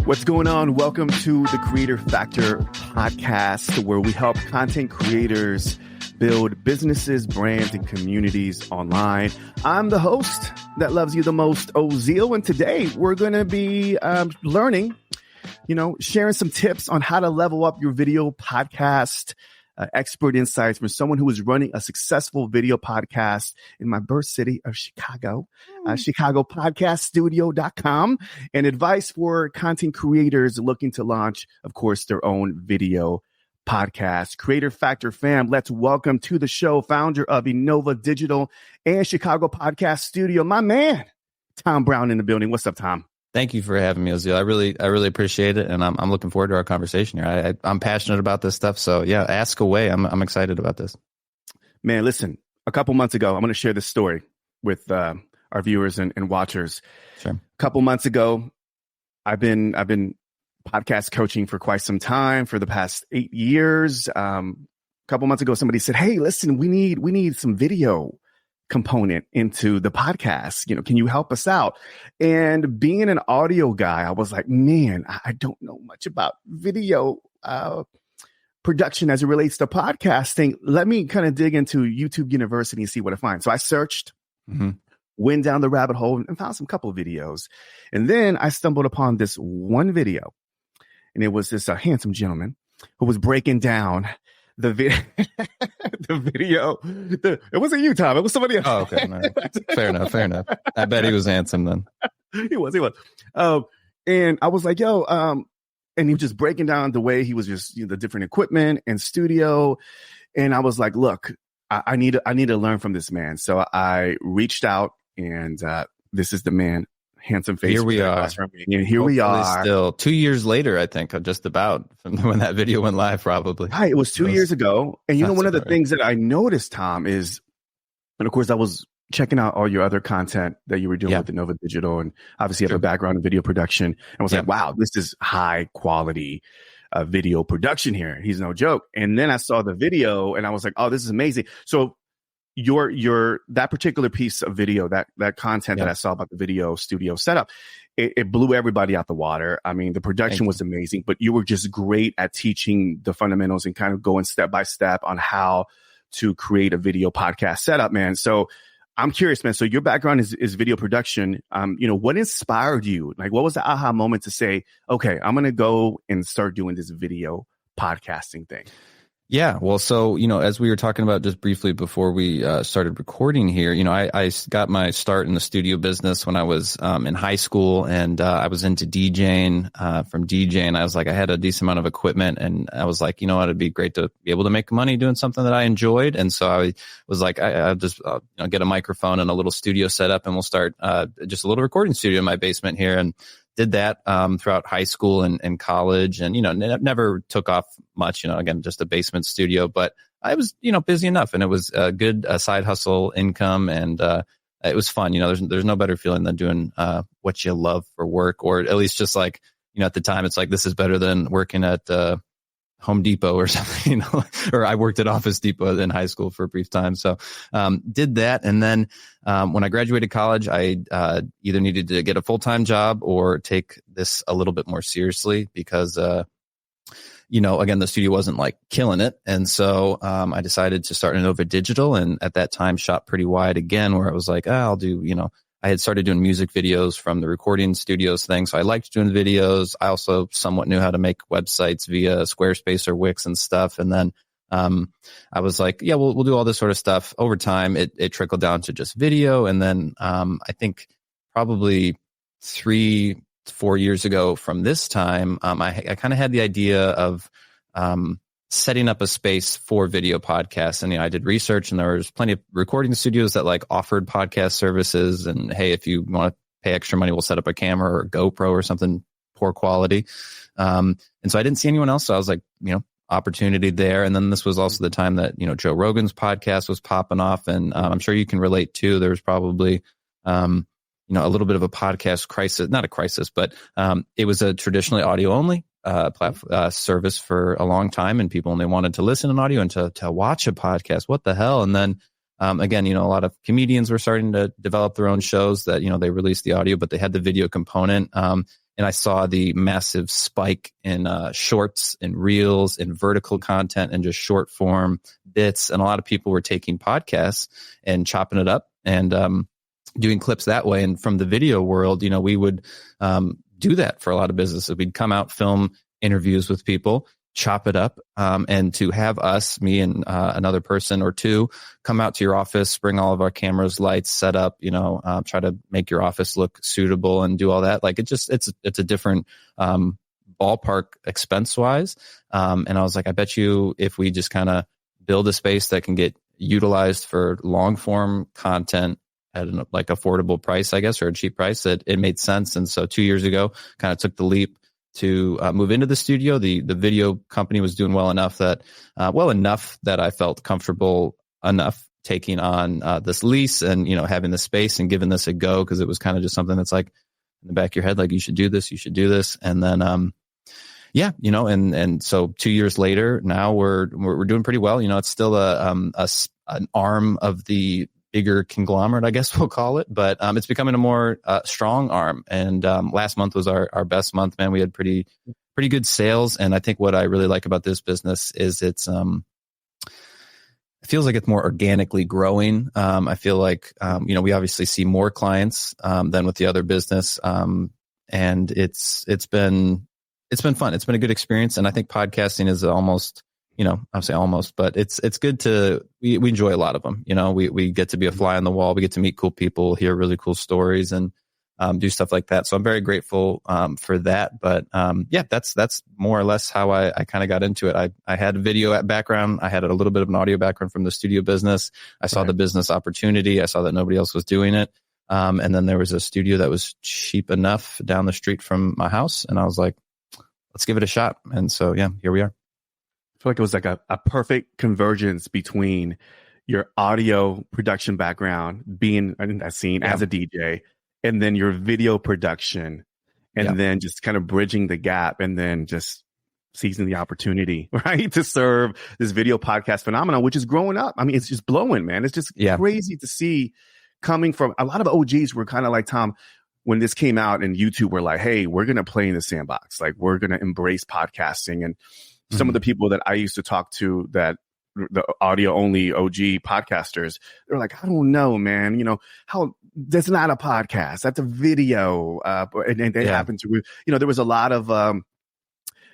What's going on? Welcome to the Creator Factor podcast, where we help content creators build businesses, brands, and communities online. I'm the host that loves you the most, Ozeal, and today we're going to be learning, sharing some tips on how to level up your video podcast, expert insights from someone who is running a successful video podcast in my birth city of Chicago, ChicagoPodcastStudio.com, and advice for content creators looking to launch, of course, their own video podcast. Creator Factor fam, let's welcome to the show founder of Inova Digital and Chicago Podcast Studio, my man, Tom Brown in the building. What's up, Tom? Thank you for having me, Ozeal. I really appreciate it, and I'm looking forward to our conversation here. I'm passionate about this stuff, so yeah, ask away. I'm excited about this. Man, listen, a couple months ago, I'm going to share this story with our viewers and watchers. Sure. A couple months ago, I've been podcast coaching for quite some time, for the past 8 years. A couple months ago, somebody said, "Hey, listen, we need some video component into the podcast. Can you help us out?" And being an audio guy, I was like, man, I don't know much about video production as it relates to podcasting. Let me kind of dig into YouTube University and see what I find. So I searched, went down the rabbit hole and found some couple of videos. And then I stumbled upon this one video, and it was this handsome gentleman who was breaking down the video. It wasn't you, Tom. It was somebody else. Oh, okay. No. Fair enough. I bet he was handsome then. He was. And I was like, yo, and he was just breaking down the way he was just, the different equipment and studio. And I was like, look, I need to learn from this man. So I reached out, and this is the man. Handsome face. Here we are. And here we are. Still 2 years later, I think, just about from when that video went live, probably. Right. It was 2 years ago. And one of the things that I noticed, Tom, is, and of course, I was checking out all your other content that you were doing with Inova Digital, and obviously you have a background in video production. And I was like, wow, this is high quality video production here. He's no joke. And then I saw the video and I was like, oh, this is amazing. So your that particular piece of video, that content that I saw about the video studio setup, it blew everybody out the water. I mean, the production was amazing, but you were just great at teaching the fundamentals and kind of going step by step on how to create a video podcast setup, man. So I'm curious, man. So your background is video production. What inspired you? Like, what was the aha moment to say, okay, I'm going to go and start doing this video podcasting thing? Yeah. Well, so, as we were talking about just briefly before we started recording here, I got my start in the studio business when I was in high school, and I was into DJing. From DJing, I was like, I had a decent amount of equipment, and I was like, it'd be great to be able to make money doing something that I enjoyed. And so I was like, I'll just get a microphone and a little studio set up, and we'll start just a little recording studio in my basement here. And did that throughout high school and college, and never took off much. Again, just a basement studio, but I was busy enough, and it was a good side hustle income, and it was fun. There's no better feeling than doing what you love for work, or at least just like at the time, it's like this is better than working at Home Depot or something, or I worked at Office Depot in high school for a brief time. So, did that. And then, when I graduated college, I, either needed to get a full-time job or take this a little bit more seriously because, again, the studio wasn't like killing it. And so, I decided to start Inova Digital, and at that time shot pretty wide again, where I was like, I'll do, I had started doing music videos from the recording studios thing. So I liked doing videos. I also somewhat knew how to make websites via Squarespace or Wix and stuff. And then I was like, yeah, we'll do all this sort of stuff. Over time, it trickled down to just video. And then I think probably 3-4 years ago from this time, I kind of had the idea of setting up a space for video podcasts. And I did research, and there was plenty of recording studios that like offered podcast services. And hey, if you want to pay extra money, we'll set up a camera or a GoPro or something poor quality. And so I didn't see anyone else. So I was like, opportunity there. And then this was also the time that, Joe Rogan's podcast was popping off. And I'm sure you can relate too. There was probably, a little bit of a podcast crisis, not a crisis, but it was a traditionally audio only service for a long time, and people only wanted to listen in audio and to watch a podcast. What the hell? And then again, a lot of comedians were starting to develop their own shows that, they released the audio, but they had the video component. and I saw the massive spike in shorts and reels and vertical content and just short form bits. And a lot of people were taking podcasts and chopping it up and doing clips that way. And from the video world, we would do that for a lot of businesses. We'd come out, film interviews with people, chop it up, and to have us, me and another person or two, come out to your office, bring all of our cameras, lights, set up, try to make your office look suitable and do all that. Like it's a different ballpark expense wise. And I was like, I bet you if we just kind of build a space that can get utilized for long form content at an like affordable price, I guess, or a cheap price, that it made sense. And so 2 years ago, kind of took the leap to move into the studio. The video company was doing well enough that I felt comfortable enough taking on this lease and, having the space and giving this a go, because it was kind of just something that's like in the back of your head, like you should do this. And then, and so 2 years later, now we're doing pretty well. It's still an arm of the bigger conglomerate, I guess we'll call it, but it's becoming a more strong arm. And last month was our best month, man. We had pretty good sales. And I think what I really like about this business is it feels like it's more organically growing. I feel like, we obviously see more clients than with the other business. And it's been fun. It's been a good experience. And I think podcasting is almost, I'll say almost, but it's good we enjoy a lot of them. We get to be a fly on the wall. We get to meet cool people, hear really cool stories, and do stuff like that. So I'm very grateful for that. But that's more or less how I kind of got into it. I had a video background. I had a little bit of an audio background from the studio business. I saw the business opportunity. I saw that nobody else was doing it. And then there was a studio that was cheap enough down the street from my house. And I was like, let's give it a shot. And so, here we are. I feel like it was like a perfect convergence between your audio production background, being in that scene as a DJ, and then your video production, and then just kind of bridging the gap, and then just seizing the opportunity, right, to serve this video podcast phenomenon, which is growing up. I mean, it's just blowing, man. It's just crazy to see coming from a lot of OGs were kind of like, Tom, when this came out and YouTube were like, hey, we're going to play in the sandbox. Like, we're going to embrace podcasting. And some of the people that I used to talk to, that the audio only OG podcasters, they're like, I don't know, man, how that's not a podcast, that's a video. And they happen to, there was a lot of,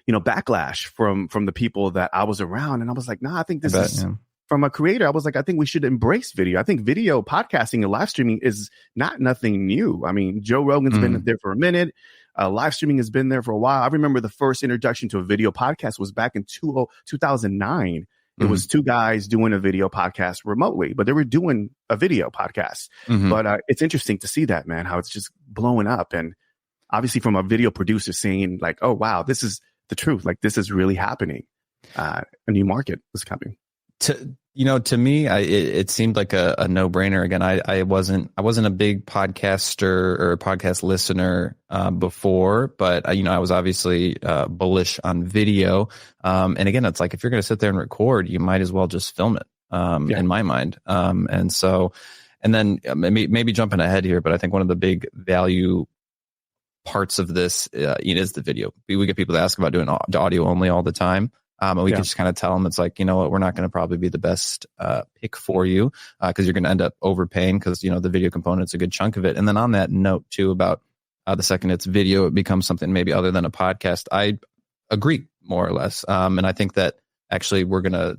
backlash from the people that I was around. And I was like, I think this is from a creator. I was like, I think we should embrace video. I think video podcasting and live streaming is nothing new. I mean, Joe Rogan's been there for a minute. Live streaming has been there for a while. I remember the first introduction to a video podcast was back in 2009. It was two guys doing a video podcast remotely, but they were doing a video podcast. But it's interesting to see that, man, how it's just blowing up. And obviously from a video producer saying like, oh, wow, this is the truth. Like, this is really happening. A new market is coming. To me, it seemed like a no-brainer. Again, I wasn't a big podcaster or podcast listener before, but I was obviously bullish on video. And again, it's like, if you're going to sit there and record, you might as well just film it. In my mind. And then maybe jumping ahead here, but I think one of the big value parts of this is the video. We get people that ask about doing audio only all the time. And we can just kind of tell them, it's like, we're not going to probably be the best pick for you because you're going to end up overpaying because, the video component's a good chunk of it. And then on that note, too, about the second it's video, it becomes something maybe other than a podcast. I agree, more or less. And I think that actually we're going to,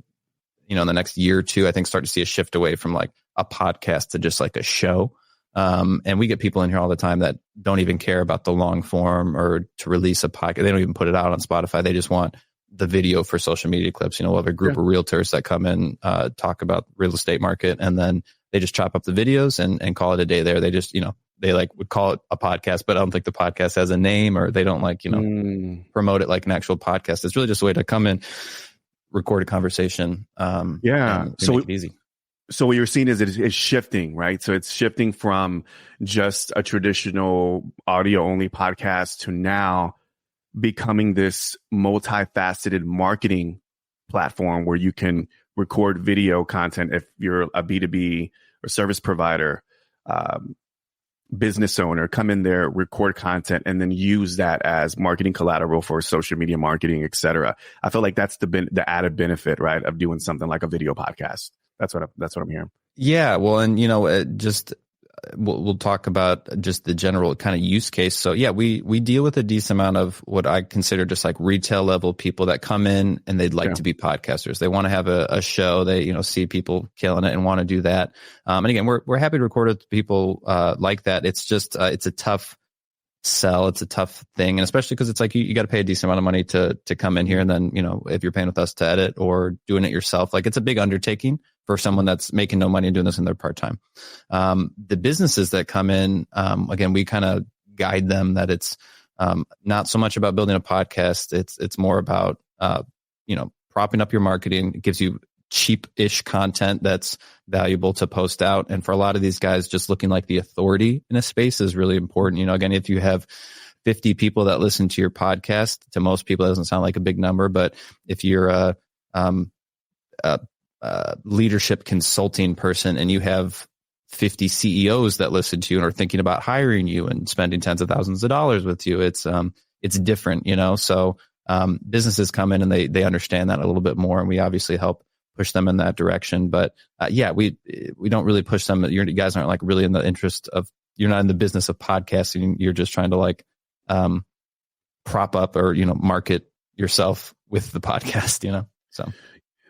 in the next year or two, I think start to see a shift away from like a podcast to just like a show. And we get people in here all the time that don't even care about the long form or to release a podcast. They don't even put it out on Spotify. They just want the video for social media clips. We'll have a group of realtors that come in, talk about real estate market, and then they just chop up the videos and call it a day there. They just, they would call it a podcast, but I don't think the podcast has a name, or they don't promote it like an actual podcast. It's really just a way to come in, record a conversation. So make it easy. So what you're seeing is it's shifting, right? So it's shifting from just a traditional audio only podcast to now becoming this multifaceted marketing platform where you can record video content if you're a B2B or service provider. business owner come in there, record content, and then use that as marketing collateral for social media marketing, et cetera. I feel like that's the added benefit, right, of doing something like a video podcast. That's what I'm hearing. Yeah, well, and we'll talk about just the general kind of use case. So yeah, we deal with a decent amount of what I consider just like retail level people that come in and they'd like to be podcasters. They want to have a show. They, see people killing it and want to do that. And again, we're happy to record with people like that. It's just, it's a tough sell. It's a tough thing. And especially because it's like you got to pay a decent amount of money to come in here. And then, if you're paying with us to edit or doing it yourself, like it's a big undertaking for someone that's making no money and doing this in their part-time. The businesses that come in, again, we kind of guide them that it's not so much about building a podcast. It's more about, propping up your marketing. It gives you cheap-ish content that's valuable to post out. And for a lot of these guys, just looking like the authority in a space is really important. Again, if you have 50 people that listen to your podcast, to most people, it doesn't sound like a big number, but if you're a leadership consulting person and you have 50 CEOs that listen to you and are thinking about hiring you and spending tens of thousands of dollars with you, it's different, So businesses come in and they understand that a little bit more, and we obviously help push them in that direction. But we don't really push them. You guys aren't like really in the interest of, you're not in the business of podcasting. You're just trying to like prop up or market yourself with the podcast, So.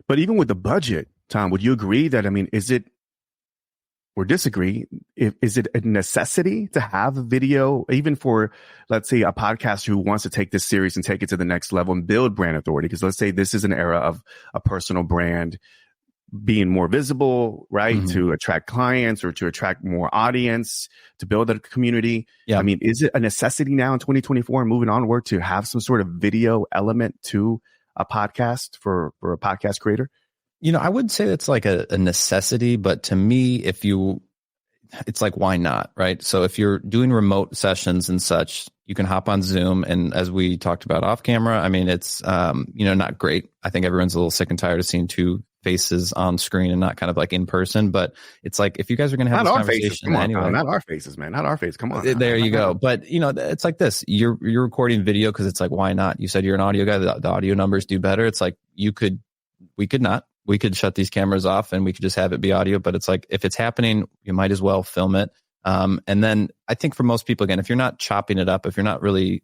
But even with the budget, Tom, would you agree that, is it, or disagree, is it a necessity to have a video, even for, let's say, a podcaster who wants to take this series and take it to the next level and build brand authority? Because let's say this is an era of a personal brand being more visible, right? Mm-hmm. To attract clients or to attract more audience, to build a community. Yeah. Is it a necessity now in 2024 and moving onward to have some sort of video element to a podcast for a podcast creator? I would say it's like a necessity, but to me, it's like, why not? Right. So if you're doing remote sessions and such, you can hop on Zoom. And as we talked about off camera, it's, not great. I think everyone's a little sick and tired of seeing two faces on screen and not kind of like in person, but it's like, if you guys are going to have this conversation anyway, not our faces, man, not our face. Come on. There you go. But it's like this, you're recording video because it's like, why not? You said you're an audio guy. The audio numbers do better. It's like, we could shut these cameras off and we could just have it be audio, but it's like, if it's happening, you might as well film it. And then I think for most people, again, if you're not chopping it up, if you're not really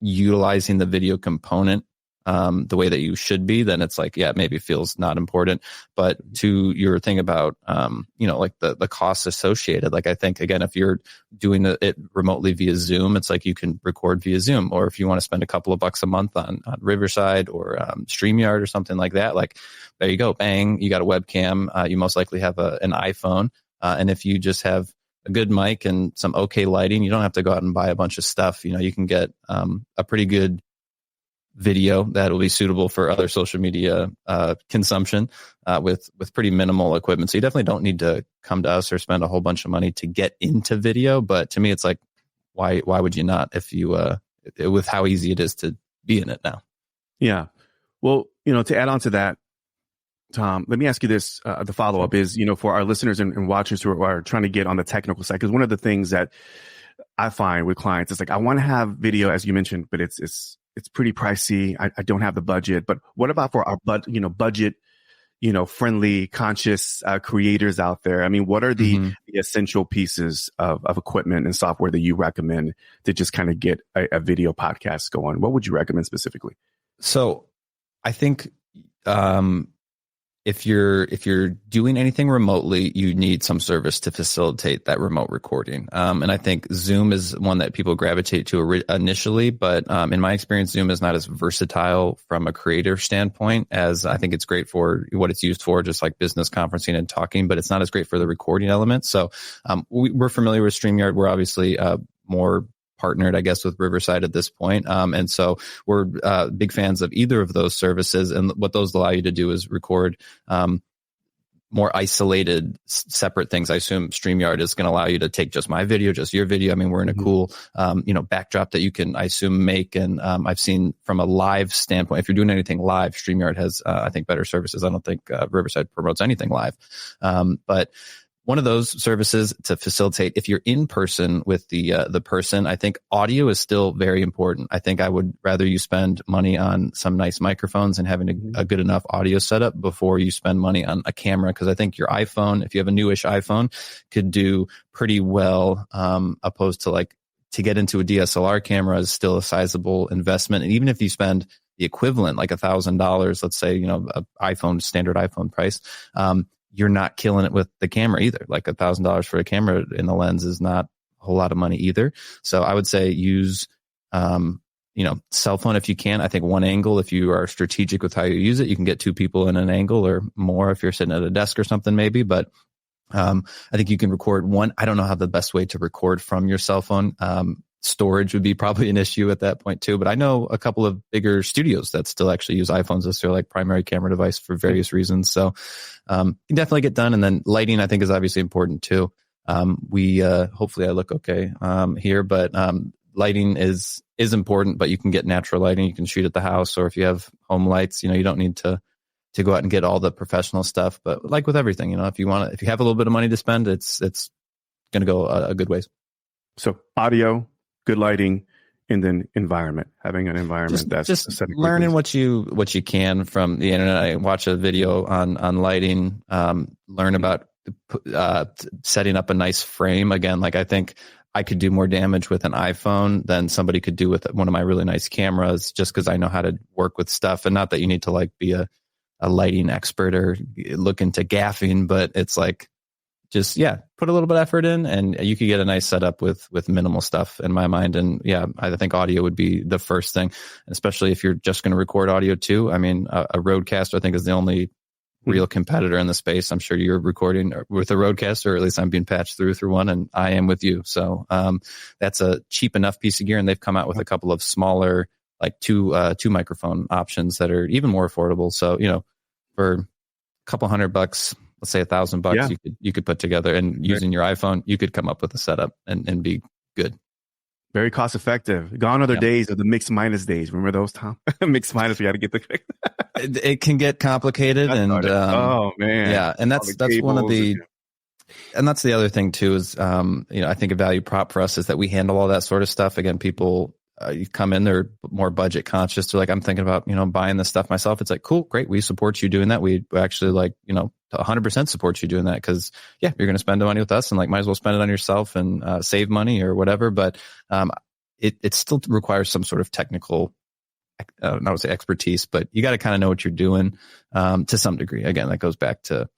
utilizing the video component the way that you should be, then it's like, yeah, maybe feels not important. But to your thing about, like the costs associated, like I think, again, if you're doing it remotely via Zoom, it's like you can record via Zoom. Or if you want to spend a couple of bucks a month on Riverside or StreamYard or something like that, like there you go, bang, you got a webcam. You most likely have an iPhone. And if you just have a good mic and some okay lighting, you don't have to go out and buy a bunch of stuff. You can get a pretty good video that will be suitable for other social media consumption with pretty minimal equipment. So you definitely don't need to come to us or spend a whole bunch of money to get into video. But to me, it's like, why would you not if you with how easy it is to be in it now? Yeah. Well, to add on to that, Tom, let me ask you this. The follow-up is, for our listeners and watchers who are trying to get on the technical side, because one of the things that I find with clients is like, I want to have video, as you mentioned, but it's pretty pricey. I don't have the budget. But what about for our budget, friendly, conscious creators out there? What are the essential pieces of equipment and software that you recommend to just kind of get a video podcast going? What would you recommend specifically? So I think if you're doing anything remotely, you need some service to facilitate that remote recording. And I think Zoom is one that people gravitate to initially, but in my experience, Zoom is not as versatile from a creator standpoint as I think it's great for what it's used for, just like business conferencing and talking, but it's not as great for the recording element. So we're familiar with StreamYard. We're obviously more partnered, I guess, with Riverside at this point. And so we're big fans of either of those services. And what those allow you to do is record more isolated, separate things. I assume StreamYard is going to allow you to take just my video, just your video. We're in a cool, backdrop that you can, I assume, make. And I've seen from a live standpoint, if you're doing anything live, StreamYard has, I think, better services. I don't think Riverside promotes anything live. But one of those services to facilitate, if you're in person with the person, I think audio is still very important. I think I would rather you spend money on some nice microphones and having a good enough audio setup before you spend money on a camera. Cause I think your iPhone, if you have a newish iPhone, could do pretty well, opposed to like, to get into a DSLR camera is still a sizable investment. And even if you spend the equivalent, like $1,000, let's say, standard iPhone price, you're not killing it with the camera either. Like $1,000 for a camera in the lens is not a whole lot of money either. So I would say use, cell phone if you can. I think one angle, if you are strategic with how you use it, you can get two people in an angle or more if you're sitting at a desk or something maybe. But I think you can record one. I don't know how the best way to record from your cell phone. Storage would be probably an issue at that point too. But I know a couple of bigger studios that still actually use iPhones as their like primary camera device for various reasons. So you can definitely get done. And then lighting, I think, is obviously important too. Hopefully I look okay here, but lighting is important, but you can get natural lighting. You can shoot at the house, or if you have home lights, you don't need to go out and get all the professional stuff. But like with everything, if you have a little bit of money to spend, it's going to go a good ways. So audio, good lighting, and then environment, having an environment just learning what you can from the internet. I watch a video on lighting, learn about setting up a nice frame. Again, like I think I could do more damage with an iPhone than somebody could do with one of my really nice cameras, just because I know how to work with stuff. And not that you need to like be a lighting expert or look into gaffing, but it's like, just, put a little bit of effort in and you could get a nice setup with minimal stuff in my mind. And I think audio would be the first thing, especially if you're just going to record audio too. I mean, a Rodecaster, I think, is the only real competitor in the space. I'm sure you're recording with a Rodecaster, or at least I'm being patched through one, and I am with you. So that's a cheap enough piece of gear. And they've come out with a couple of smaller, like two microphone options that are even more affordable. So, for a couple $100, let's say $1,000, you could put together, and using your iPhone, you could come up with a setup and be good. Very cost effective. Gone are the days of the mix minus days. Remember those, Tom? Mix minus, we had to get the. It can get complicated, and oh man, yeah, and that's one of the. And that's the other thing too is, I think a value prop for us is that we handle all that sort of stuff. Again, people you come in, they're more budget conscious. They're like, I'm thinking about, buying this stuff myself. It's like, cool, great. We support you doing that. We actually 100% support you doing that. Cause you're going to spend the money with us, and like, might as well spend it on yourself and save money or whatever. But it still requires some sort of technical, I would say expertise, but you got to kind of know what you're doing to some degree. Again, that goes back to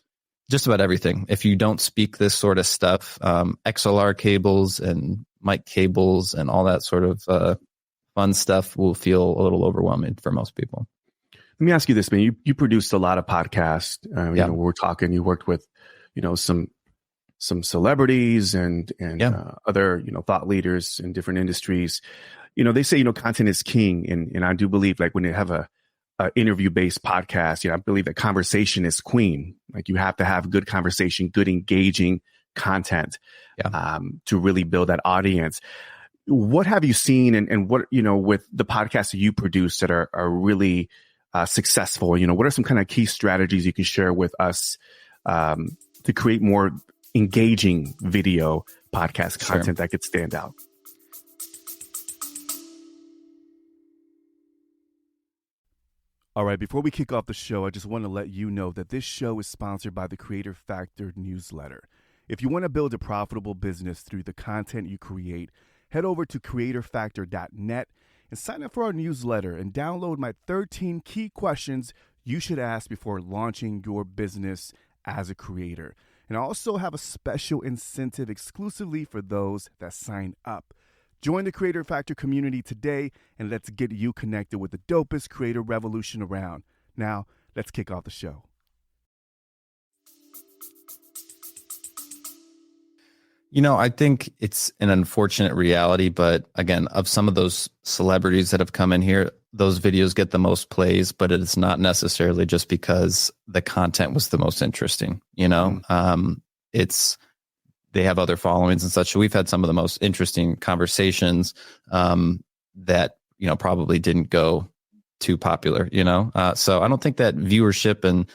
just about everything. If you don't speak this sort of stuff, XLR cables and mic cables and all that sort of fun stuff will feel a little overwhelming for most people. Let me ask you this, man. You produced a lot of podcasts. We're talking. You worked with, some celebrities and other thought leaders in different industries. They say content is king, and I do believe, like, when you have a interview based podcast, I believe that conversation is queen. Like, you have to have good conversation, good engaging content to really build that audience. What have you seen, and what with the podcasts that you produce that are really successful? What are some kind of key strategies you can share with us to create more engaging video podcast content that could stand out? All right, before we kick off the show, I just want to let you know that this show is sponsored by the Creator Factor newsletter. If you want to build a profitable business through the content you create, head over to creatorfactor.net and sign up for our newsletter and download my 13 key questions you should ask before launching your business as a creator. And I also have a special incentive exclusively for those that sign up. Join the Creator Factor community today, and let's get you connected with the dopest creator revolution around. Now, let's kick off the show. I think it's an unfortunate reality, but again, of some of those celebrities that have come in here, those videos get the most plays, but it's not necessarily just because the content was the most interesting. They have other followings and such. So we've had some of the most interesting conversations that, probably didn't go too popular, So I don't think that viewership and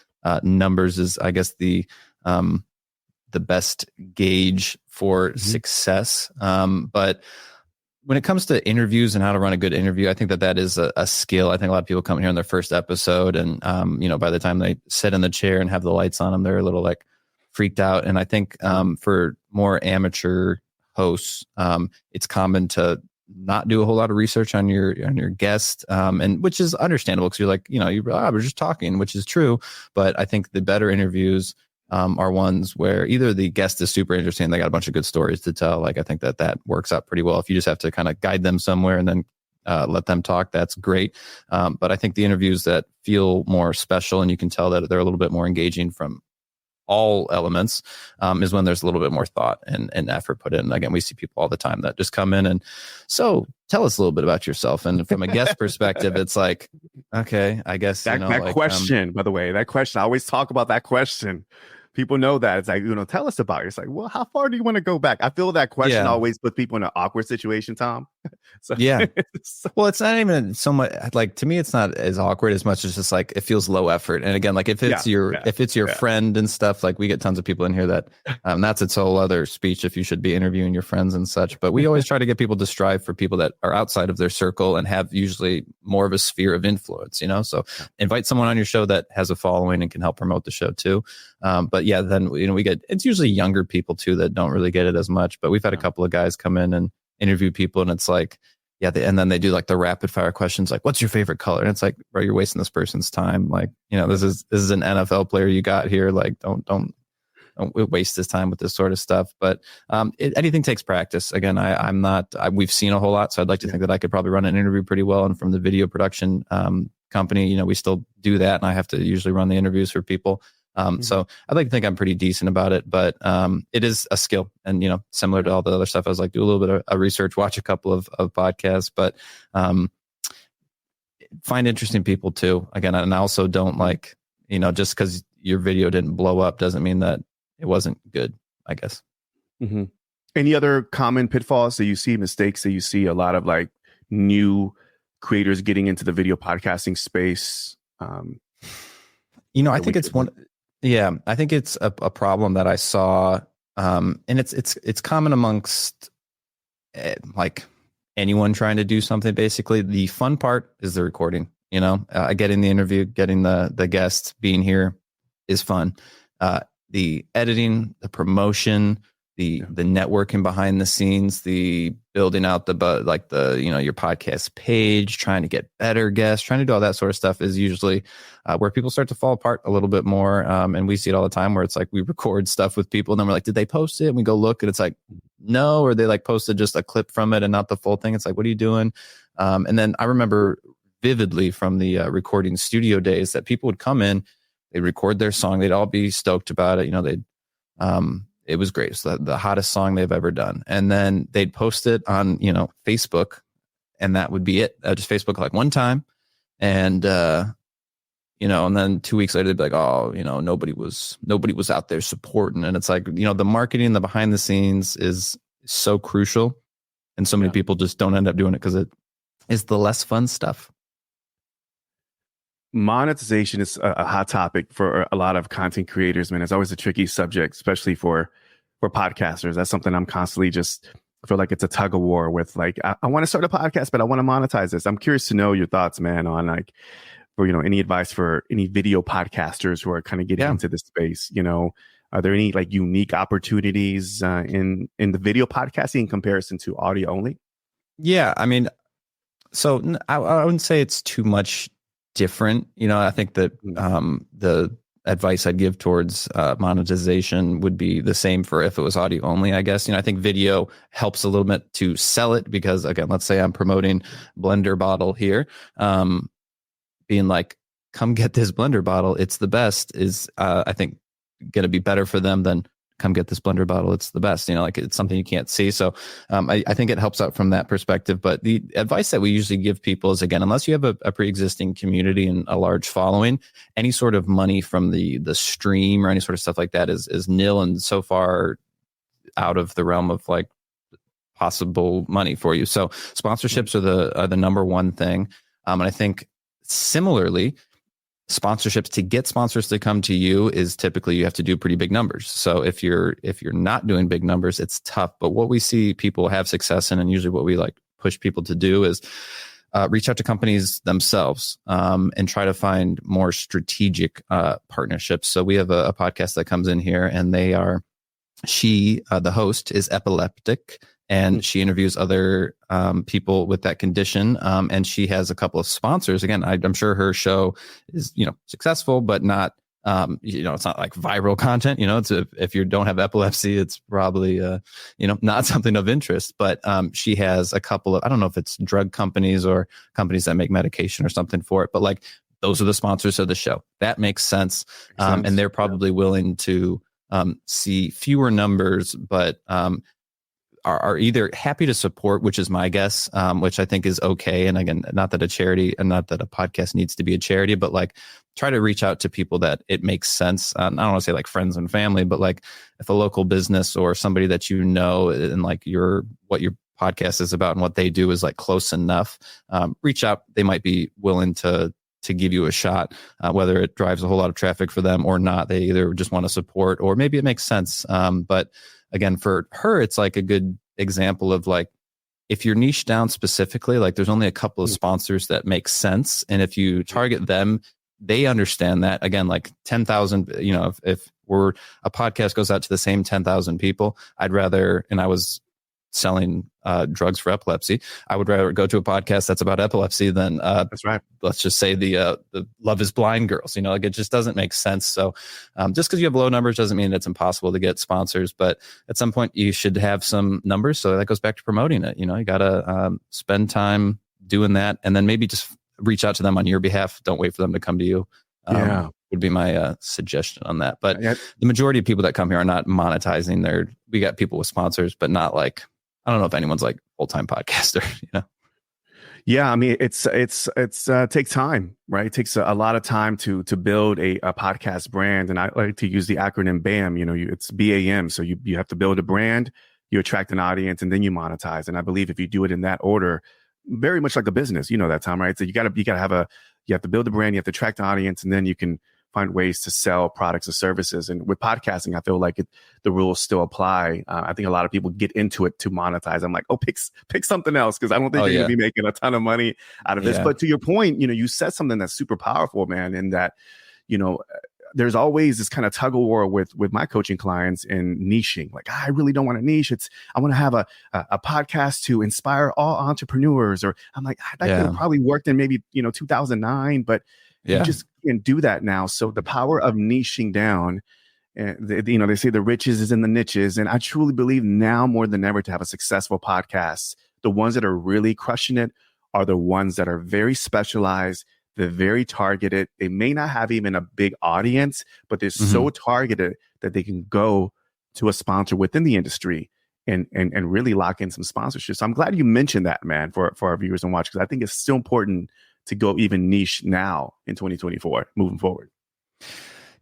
numbers is, I guess, the the best gauge for success. But when it comes to interviews and how to run a good interview, I think that is a skill. I think a lot of people come here on their first episode and, by the time they sit in the chair and have the lights on them, they're a little like freaked out. And I think for more amateur hosts, it's common to not do a whole lot of research on your guest, and which is understandable because you're like, we're just talking, which is true. But I think the better interviews are ones where either the guest is super interesting, they got a bunch of good stories to tell. Like I think that works out pretty well. If you just have to kind of guide them somewhere and then let them talk, that's great. But I think the interviews that feel more special and you can tell that they're a little bit more engaging from all elements is when there's a little bit more thought and effort put in. Again, we see people all the time that just come in and so tell us a little bit about yourself. And from a guest perspective, it's like, okay, I guess that question, by the way, that question, I always talk about that question. People know that. It's like, tell us about it. It's like, well, how far do you want to go back? I feel that question always puts people in an awkward situation, Tom. So, yeah. Well, it's not even so much like, to me, it's not as awkward as much as just like, it feels low effort. And again, like if it's your friend and stuff, like we get tons of people in here that that's its whole other speech if you should be interviewing your friends and such. But we always try to get people to strive for people that are outside of their circle and have usually more of a sphere of influence, so invite someone on your show that has a following and can help promote the show too. But yeah, then, we get, it's usually younger people too that don't really get it as much, but we've had a couple of guys come in and interview people and it's like, and then they do like the rapid fire questions, like, what's your favorite color? And it's like, bro, you're wasting this person's time. Like, this is an NFL player you got here. Like, don't waste his time with this sort of stuff. But anything takes practice. Again, we've seen a whole lot. So I'd like to think that I could probably run an interview pretty well. And from the video production company, we still do that. And I have to usually run the interviews for people. So I'd like to think I'm pretty decent about it, but it is a skill. And, similar to all the other stuff, I was like, do a little bit of research, watch a couple of podcasts, but find interesting people too. Again, and I also don't like, just because your video didn't blow up doesn't mean that it wasn't good, I guess. Mm-hmm. Any other common pitfalls that you see, mistakes that you see a lot of like new creators getting into the video podcasting space? I think it's one. Yeah, I think it's a problem that I saw, and it's common amongst like anyone trying to do something. Basically, the fun part is the recording. Getting the interview, getting the guest being here is fun. The editing, the promotion, the networking behind the scenes, the building out your podcast page, trying to get better guests, trying to do all that sort of stuff is usually where people start to fall apart a little bit more. And we see it all the time where it's like we record stuff with people and then we're like, did they post it? And we go look and it's like, no, or they like posted just a clip from it and not the full thing. It's like, what are you doing? And then I remember vividly from the recording studio days that people would come in, they'd record their song, they'd all be stoked about it. It was great. So the hottest song they've ever done. And then they'd post it on, Facebook, and that would be it. Just Facebook like one time. And, and then 2 weeks later, they'd be like, oh, nobody was out there supporting. And it's like, the marketing, the behind the scenes is so crucial. And so many people just don't end up doing it because it is the less fun stuff. Monetization is a hot topic for a lot of content creators, man. It's always a tricky subject, especially for podcasters. That's something I'm constantly I feel like it's a tug of war with. Like, I want to start a podcast, but I want to monetize this. I'm curious to know your thoughts, man, on like, for any advice for any video podcasters who are kind of getting into this space. Are there any like unique opportunities in the video podcasting in comparison to audio only? Yeah, I mean, so I wouldn't say it's too much different. I think that the advice I'd give towards monetization would be the same for if it was audio only, I guess. I think video helps a little bit to sell it because, again, let's say I'm promoting Blender Bottle here, being like, come get this Blender Bottle, it's the best, is I think going to be better for them than come get this Blender Bottle, it's the best. Like it's something you can't see. So I think it helps out from that perspective. But the advice that we usually give people is, again, unless you have a pre-existing community and a large following, any sort of money from the stream or any sort of stuff like that is nil and so far out of the realm of like possible money for you. So sponsorships are the number one thing. And I think similarly, sponsorships, to get sponsors to come to you is typically you have to do pretty big numbers. So if you're not doing big numbers, it's tough. But what we see people have success in, and usually what we like push people to do, is reach out to companies themselves and try to find more strategic partnerships. So we have a podcast that comes in here, and the host is epileptic, and she interviews other people with that condition. And she has a couple of sponsors. Again, I'm sure her show is, successful, but not, it's not like viral content. It's if you don't have epilepsy, it's probably, not something of interest. But she has a couple of, I don't know if it's drug companies or companies that make medication or something for it, but like those are the sponsors of the show. That makes sense. And they're probably willing to see fewer numbers, but are either happy to support, which is my guess, which I think is okay. And again, not that a charity and not that a podcast needs to be a charity, but like try to reach out to people that it makes sense. I don't want to say like friends and family, but like if a local business or somebody that and like what your podcast is about and what they do is like close enough, reach out. They might be willing to give you a shot, whether it drives a whole lot of traffic for them or not. They either just want to support, or maybe it makes sense. But again, for her, it's like a good example of like, if you're niche down specifically, like there's only a couple of sponsors that make sense. And if you target them, they understand that. Again, like 10,000, if we're a podcast goes out to the same 10,000 people, I'd rather, and I was selling drugs for epilepsy, I would rather go to a podcast that's about epilepsy than that's right. Let's just say the Love is Blind girls. Like it just doesn't make sense. So just because you have low numbers doesn't mean it's impossible to get sponsors. But at some point you should have some numbers. So that goes back to promoting it. You got to spend time doing that, and then maybe just reach out to them on your behalf. Don't wait for them to come to you. Would be my suggestion on that. But the majority of people that come here are not monetizing. We got people with sponsors, but not like, I don't know if anyone's like full-time podcaster, Yeah, I mean, it's takes time, right? It takes a lot of time to build a podcast brand, and I like to use the acronym BAM. It's BAM. So you have to build a brand, you attract an audience, and then you monetize. And I believe if you do it in that order, very much like a business, that, Tom, right? So you have to build a brand, you have to attract an audience, and then you can find ways to sell products or services. And with podcasting, I feel like the rules still apply. I think a lot of people get into it to monetize. I'm like, pick something else, because I don't think you're going to be making a ton of money out of this. But to your point, you said something that's super powerful, man, in that, there's always this kind of tug of war with my coaching clients in niching. Like, I really don't want to niche. I want to have a podcast to inspire all entrepreneurs. Or I'm like, that could have probably worked in maybe 2009, but you just can't do that now. So the power of niching down, they say the riches is in the niches. And I truly believe now more than ever, to have a successful podcast, the ones that are really crushing it are the ones that are very specialized. They're very targeted. They may not have even a big audience, but they're so targeted that they can go to a sponsor within the industry and really lock in some sponsorship. So I'm glad you mentioned that, man, for our viewers and watchers, because I think it's still important to go even niche now in 2024, moving forward.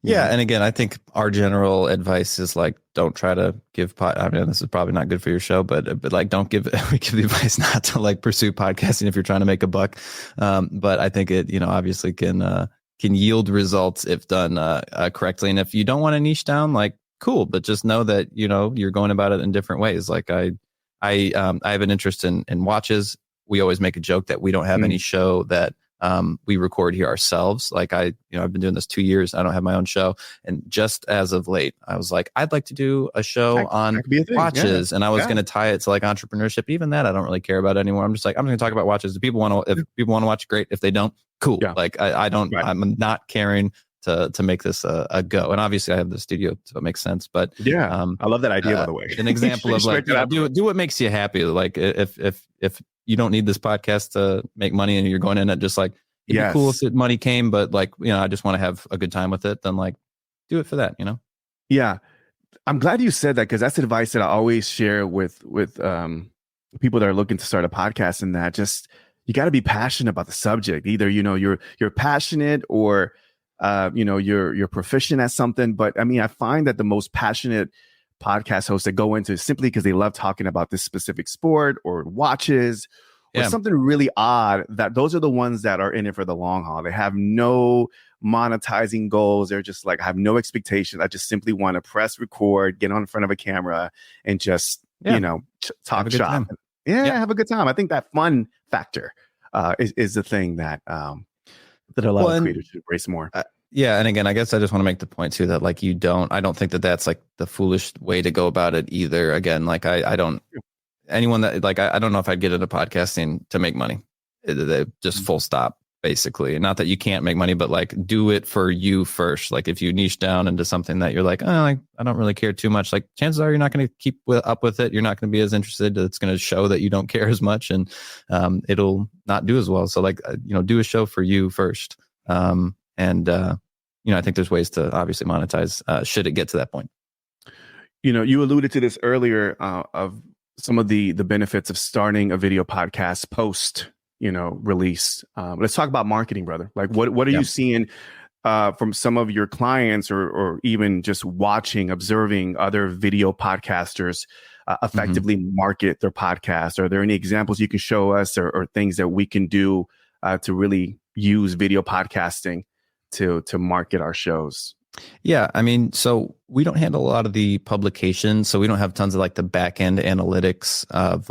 Yeah. And again, I think our general advice is like, don't try to give this is probably not good for your show, but like, we give the advice not to like pursue podcasting if you're trying to make a buck. But I think it, obviously can yield results if done correctly. And if you don't want to niche down, like, cool, but just know that, you're going about it in different ways. Like I have an interest in watches. We always make a joke that we don't have any show that we record here ourselves. Like I've been doing this 2 years. I don't have my own show. And just as of late, I was like, I'd like to do a show on watches. And I was going to tie it to like entrepreneurship. Even that, I don't really care about anymore. I'm just like, I'm going to talk about watches. If people want to watch, great. If they don't, cool. Yeah. Like I'm not caring to make this a go. And obviously I have the studio, so it makes sense. But I love that idea, by the way. An example of like, do what makes you happy. Like if you don't need this podcast to make money and you're going in at just like, it'd be cool if money came, but like, I just want to have a good time with it, then like do it for that, Yeah. I'm glad you said that, because that's advice that I always share with people that are looking to start a podcast, and that just, you got to be passionate about the subject. Either, you're passionate or, you're proficient at something. But I mean, I find that the most passionate podcast hosts that go into it simply because they love talking about this specific sport or watches or something really odd, that those are the ones that are in it for the long haul. They have no monetizing goals. They're just like, I have no expectations. I just simply want to press record, get on front of a camera, and just, talk shop. Have a good time. I think that fun factor is the thing that that a lot of creators should embrace more. And again, I guess I just want to make the point too that like I don't think that that's like the foolish way to go about it either. Again, like I don't, anyone that like, I don't know if I'd get into podcasting to make money. Just full stop, basically. Not that you can't make money, but like do it for you first. Like if you niche down into something that you're like, I don't really care too much. Like chances are you're not going to keep up with it. You're not going to be as interested. It's going to show that you don't care as much, and it'll not do as well. So like, do a show for you first. I think there's ways to obviously monetize should it get to that point. You alluded to this earlier of some of the benefits of starting a video podcast post, release. Let's talk about marketing, brother. Like what are you seeing from some of your clients or even just observing other video podcasters effectively market their podcast? Are there any examples you can show us or things that we can do to really use video podcasting to market our shows? Yeah, I mean, so we don't handle a lot of the publications, so we don't have tons of like the back end analytics of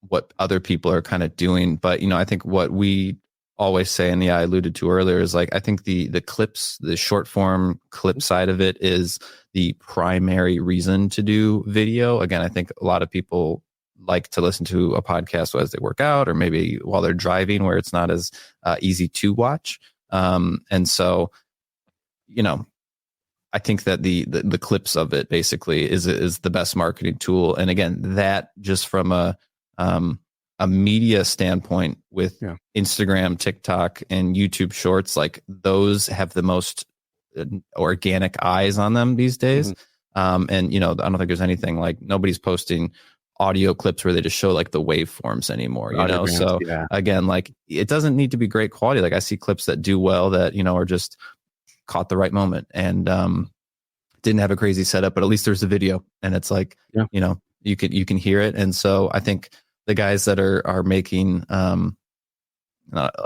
what other people are kind of doing. But I think what we always say, and I alluded to earlier, is like I think the clips, the short form clip side of it is the primary reason to do video. Again, I think a lot of people like to listen to a podcast as they work out or maybe while they're driving, where it's not as easy to watch. And so, I think that the clips of it basically is the best marketing tool. And again, that just from a media standpoint with Instagram, TikTok, and YouTube Shorts, like those have the most organic eyes on them these days. And I don't think there's anything like nobody's posting audio clips where they just show like the waveforms anymore, so again, like it doesn't need to be great quality. Like I see clips that do well that are just caught the right moment and didn't have a crazy setup, but at least there's a video and it's like you can hear it. And so I think the guys that are making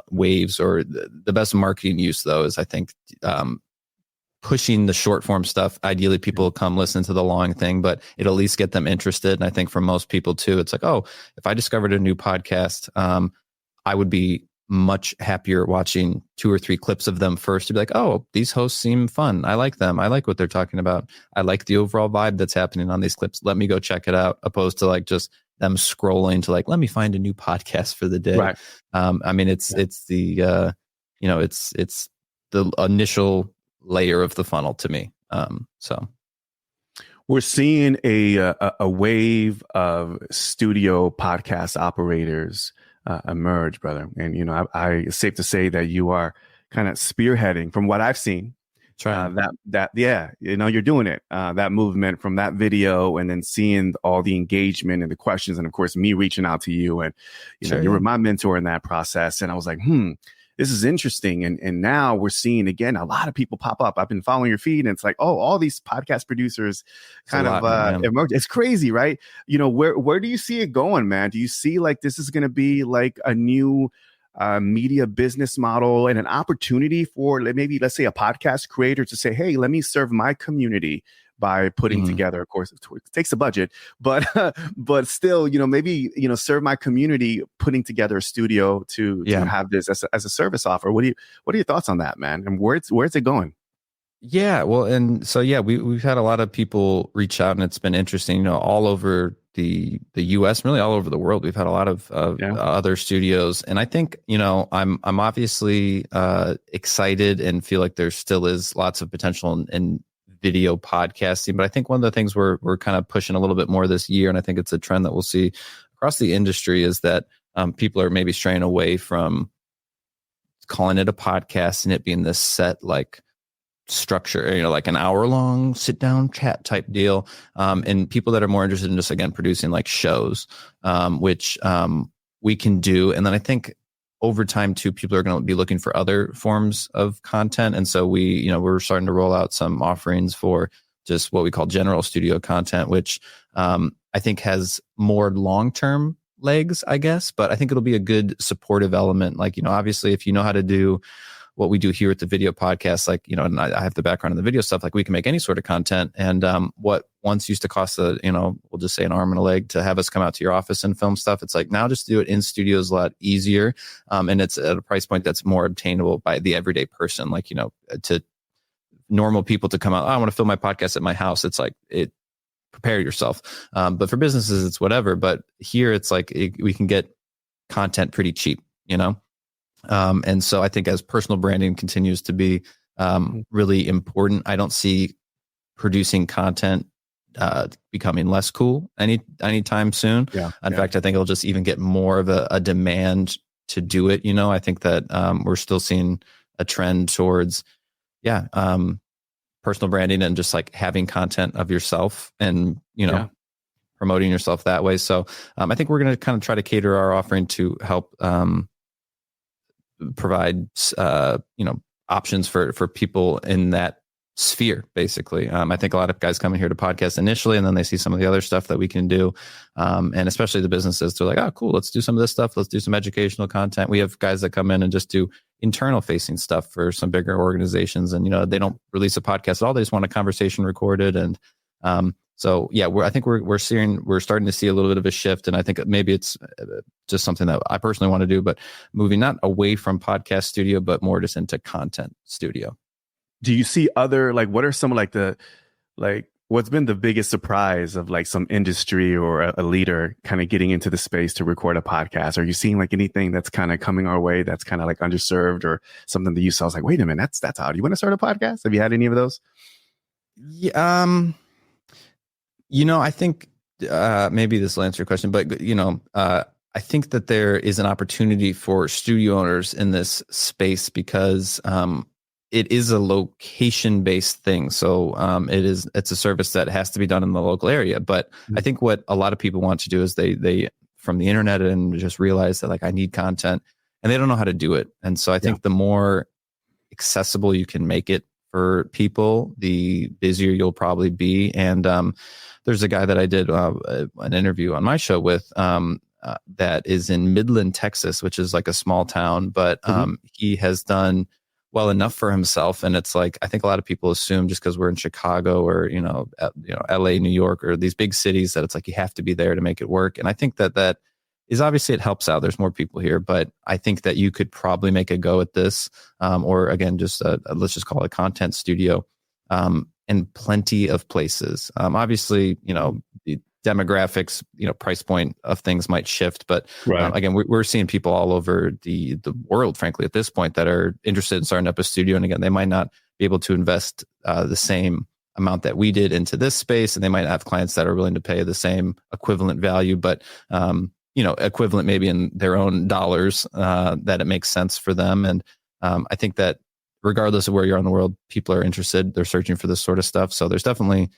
waves, or the best marketing use though is I think pushing the short form stuff. Ideally people will come listen to the long thing, but it'll at least get them interested. And I think for most people too, it's like, oh, if I discovered a new podcast, I would be much happier watching 2 or 3 clips of them first to be like, oh, these hosts seem fun. I like them. I like what they're talking about. I like the overall vibe that's happening on these clips. Let me go check it out, opposed to like just them scrolling to like, let me find a new podcast for the day. Right. I mean, it's the, it's the initial layer of the funnel to me. So we're seeing a wave of studio podcast operators emerge, brother. And it's safe to say that you are kind of spearheading, from what I've seen, you're doing it. That movement from that video, and then seeing all the engagement and the questions, and of course me reaching out to you, and you were my mentor in that process. And I was like, this is interesting. And now we're seeing, again, a lot of people pop up. I've been following your feed, and it's like, oh, all these podcast producers kind of emerge. It's crazy, right? Where do you see it going, man? Do you see like this is going to be like a new media business model and an opportunity for maybe, let's say, a podcast creator to say, hey, let me serve my community by putting together, of course, it takes a budget, but still, maybe, serve my community, putting together a studio to have this as a service offer. What are your thoughts on that, man? And where's it going? Yeah, well, and so, we've had a lot of people reach out, and it's been interesting, all over the US, really all over the world. We've had a lot of other studios. And I think, I'm obviously excited and feel like there still is lots of potential in video podcasting. But I think one of the things we're kind of pushing a little bit more this year, and I think it's a trend that we'll see across the industry, is that people are maybe straying away from calling it a podcast and it being this set like structure, like an hour-long sit-down chat type deal, and people that are more interested in just, again, producing like shows, which we can do. And then I think over time too, people are going to be looking for other forms of content. And so we're starting to roll out some offerings for just what we call general studio content, which I think has more long-term legs, I guess, but I think it'll be a good supportive element. Like, obviously if you know how to do what we do here at the video podcast, like, and I have the background in the video stuff, like we can make any sort of content. And what once used to cost we'll just say an arm and a leg to have us come out to your office and film stuff. It's like now just do it in studio is a lot easier. And it's at a price point that's more obtainable by the everyday person. Like, to normal people to come out, I want to film my podcast at my house. It's like, prepare yourself. But for businesses, it's whatever. But here it's like, we can get content pretty cheap, and so I think as personal branding continues to be really important, I don't see producing content becoming less cool anytime soon. In fact, I think it'll just even get more of a demand to do it. I think that we're still seeing a trend towards, personal branding and just like having content of yourself and, promoting yourself that way. So I think we're going to kind of try to cater our offering to help provide options for people in that sphere, basically. I think a lot of guys come in here to podcast initially, and then they see some of the other stuff that we can do, and especially the businesses, they're like, oh cool, let's do some of this stuff, let's do some educational content. We have guys that come in and just do internal facing stuff for some bigger organizations, and they don't release a podcast at all, they just want a conversation recorded. And so I think we're starting to see a little bit of a shift, and I think maybe it's just something that I personally want to do, but moving not away from podcast studio, but more just into content studio. Do you see other, like, what are some what's been the biggest surprise of like some industry or a leader kind of getting into the space to record a podcast? Are you seeing like anything that's kind of coming our way that's kind of like underserved, or something that you saw was like, wait a minute, that's how, do you want to start a podcast? Have you had any of those? Yeah. I think maybe this will answer your question, but I think that there is an opportunity for studio owners in this space because it is a location-based thing. So it's a service that has to be done in the local area. But I think what a lot of people want to do is they from the internet and just realize that like I need content, and they don't know how to do it. And so I think the more accessible you can make it for people, the busier you'll probably be. And there's a guy that I did an interview on my show with that is in Midland, Texas, which is like a small town, but he has done well enough for himself. And it's like, I think a lot of people assume just because we're in Chicago or, LA, New York, or these big cities, that it's like you have to be there to make it work. And I think that is obviously it helps out. There's more people here, but I think that you could probably make a go at this, or again, just let's just call it a content studio, in plenty of places. Obviously, the demographics, price point of things might shift, but again, we're seeing people all over the world, frankly, at this point, that are interested in starting up a studio. And again, they might not be able to invest the same amount that we did into this space, and they might have clients that are willing to pay the same equivalent value, but equivalent maybe in their own dollars, that it makes sense for them. And I think that regardless of where you are in the world, people are interested, they're searching for this sort of stuff. So there's definitely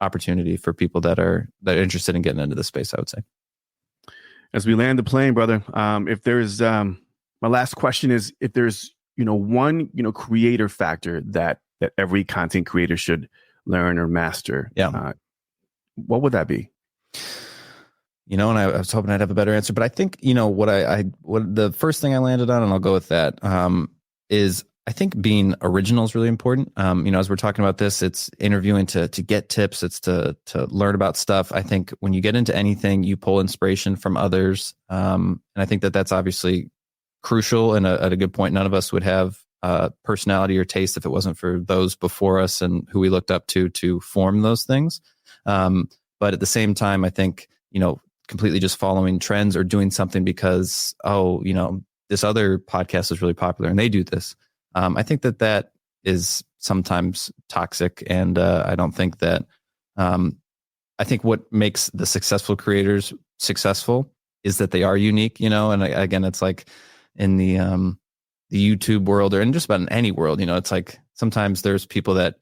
opportunity for people that are interested in getting into this space, I would say. As we land the plane, brother, if there's my last question is, if there's one creator factor that every content creator should learn or master, what would that be? And I was hoping I'd have a better answer, but I think what the first thing I landed on, and I'll go with that, is I think being original is really important. As we're talking about this, it's interviewing to get tips. It's to learn about stuff. I think when you get into anything, you pull inspiration from others. And I think that that's obviously crucial. And at a good point, none of us would have personality or taste if it wasn't for those before us and who we looked up to form those things. But at the same time, I think, completely just following trends or doing something because, this other podcast is really popular and they do this. I think that is sometimes toxic. And I don't think that, I think what makes the successful creators successful is that they are unique, and again, it's like in the YouTube world, or in just about in any world, it's like sometimes there's people that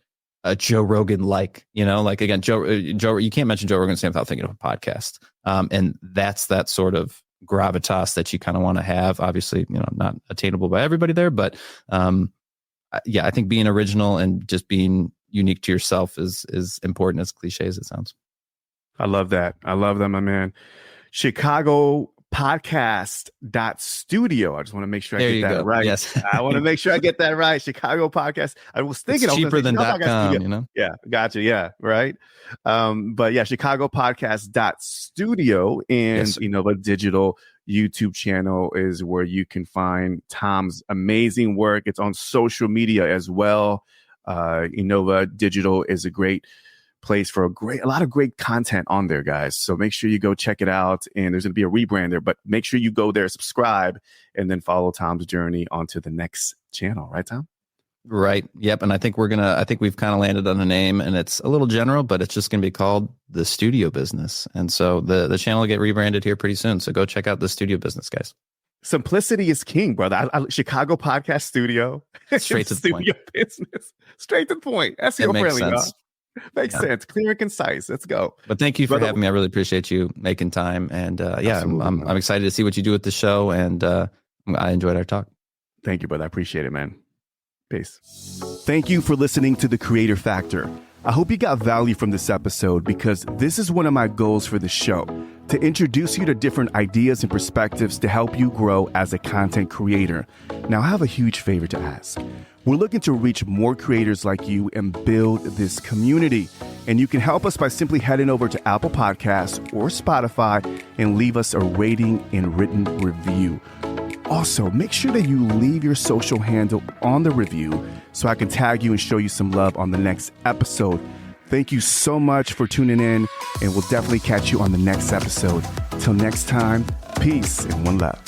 Joe Rogan, like again, Joe, you can't mention Joe Rogan's name without thinking of a podcast. And that's that sort of gravitas that you kind of want to have. Obviously, not attainable by everybody there, but I think being original and just being unique to yourself is important, as cliche as it sounds. I love that. I love that, my man. Chicago podcast.studio. I just want to make sure I get that right. Yes. I want to make sure I get that right. Chicago podcast. I was thinking it's cheaper than .com, you know? Yeah. Gotcha. Yeah. Right. But yeah, Chicago podcast.studio and Inova Digital YouTube channel is where you can find Tom's amazing work. It's on social media as well. Inova Digital is a great place for a lot of great content on there, guys. So make sure you go check it out. And there's going to be a rebrand there, but make sure you go there, subscribe, and then follow Tom's journey onto the next channel. Right, Tom? Right. Yep. And I think we've kind of landed on a name, and it's a little general, but it's just going to be called The Studio Business. And so the channel will get rebranded here pretty soon. So go check out The Studio Business, guys. Simplicity is king, brother. Chicago Podcast Studio. Straight to the Studio point. Business. Straight to the point. SEO friendly, y'all. Makes sense. Clear and concise. Let's go. But thank you for having me. I really appreciate you making time. And I'm excited to see what you do with the show. And I enjoyed our talk. Thank you, brother. I appreciate it, man. Peace. Thank you for listening to The Creator Factor. I hope you got value from this episode, because this is one of my goals for the show, to introduce you to different ideas and perspectives to help you grow as a content creator. Now, I have a huge favor to ask. We're looking to reach more creators like you and build this community. And you can help us by simply heading over to Apple Podcasts or Spotify and leave us a rating and written review. Also, make sure that you leave your social handle on the review so I can tag you and show you some love on the next episode. Thank you so much for tuning in, and we'll definitely catch you on the next episode. Till next time, peace and one love.